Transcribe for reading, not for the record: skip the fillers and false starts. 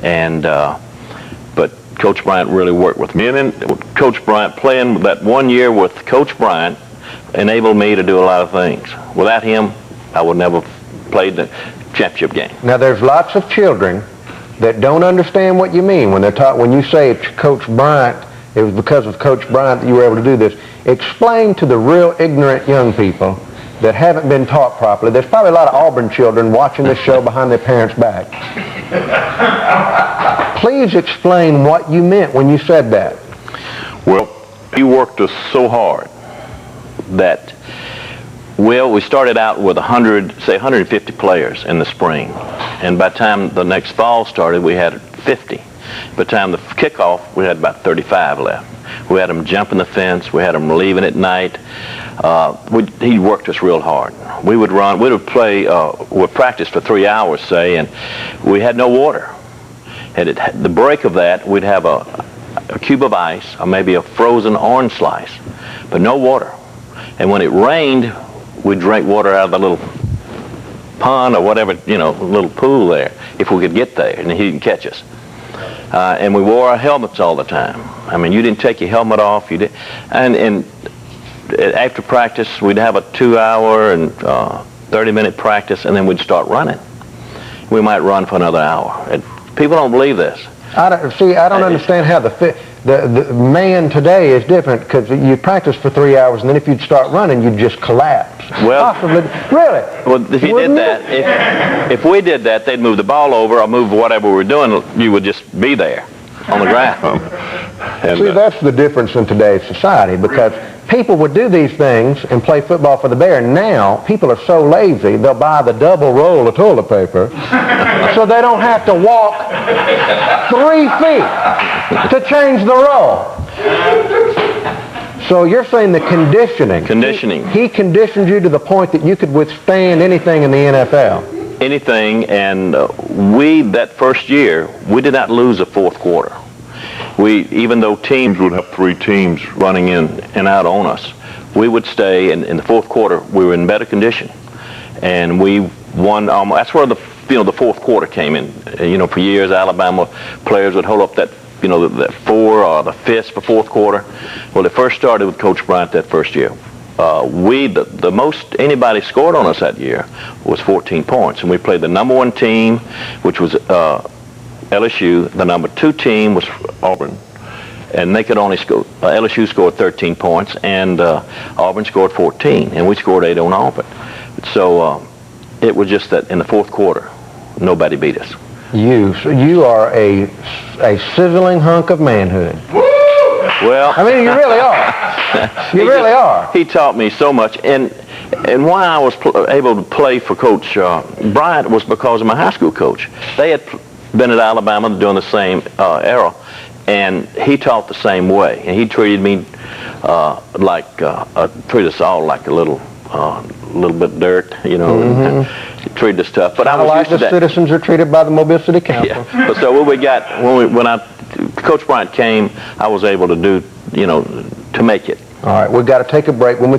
And but Coach Bryant really worked with me. And then Coach Bryant, playing that 1 year with Coach Bryant, enabled me to do a lot of things. Without him, I would never have played the championship game. Now, there's lots of children that don't understand what you mean when they're taught. When you say it's Coach Bryant, it was because of Coach Bryant that you were able to do this. Explain to the real ignorant young people that haven't been taught properly. There's probably a lot of Auburn children watching this show behind their parents' back. Please explain what you meant when you said that. Well, you worked us so hard that, well, we started out with 150 players in the spring. And by the time the next fall started, we had 50. By the time the kickoff, we had about 35 left. We had them jumping the fence. We had them leaving at night. He worked us real hard. We would play, we'd practice for 3 hours, say, and we had no water. And the break of that, we'd have a cube of ice or maybe a frozen orange slice, but no water. And when it rained, we'd drink water out of the little pond or whatever, little pool there, if we could get there, and he didn't catch us. And we wore our helmets all the time. I mean, you didn't take your helmet off. You did, and after practice, we'd have a 2-hour and 30-minute practice, and then we'd start running. We might run for another hour. And people don't believe this. I don't understand how the man today is different, because you practice for 3 hours, and then if you'd start running, you'd just collapse. Well, possibly, really. Well, if you did that, if we did that, they'd move the ball over or move whatever we were doing. You would just be there on the ground. And, see, that's the difference in today's society, because people would do these things and play football for the Bear. Now, people are so lazy, they'll buy the double roll of toilet paper so they don't have to walk 3 feet to change the roll. So you're saying the conditioning. Conditioning. He conditioned you to the point that you could withstand anything in the NFL. Anything, and that first year, we did not lose a fourth quarter. Even though teams would have 3 teams running in and out on us, we would stay, and in the fourth quarter, we were in better condition. And we won, that's where the fourth quarter came in. For years, Alabama players would hold up that 4 or the fist for fourth quarter. Well, it first started with Coach Bryant that first year. The most anybody scored on us that year was 14 points, and we played the number 1 team, which was LSU. The number 2 team was Auburn, and they could only score. LSU scored 13 points, and Auburn scored 14, and we scored 8 on Auburn. So it was just that in the fourth quarter, nobody beat us. You are a sizzling hunk of manhood. Well, I mean, you really are. You really are. He taught me so much, and why I was able to play for Coach Bryant was because of my high school coach. They had been at Alabama during the same era, and he taught the same way. And he treated me treated us all like a little bit dirt, and treated us tough. But I was like used to that. The citizens are treated by the Mobile City Council. Yeah. But so when Coach Bryant came, I was able to do, to make it. All right, we've got to take a break. When we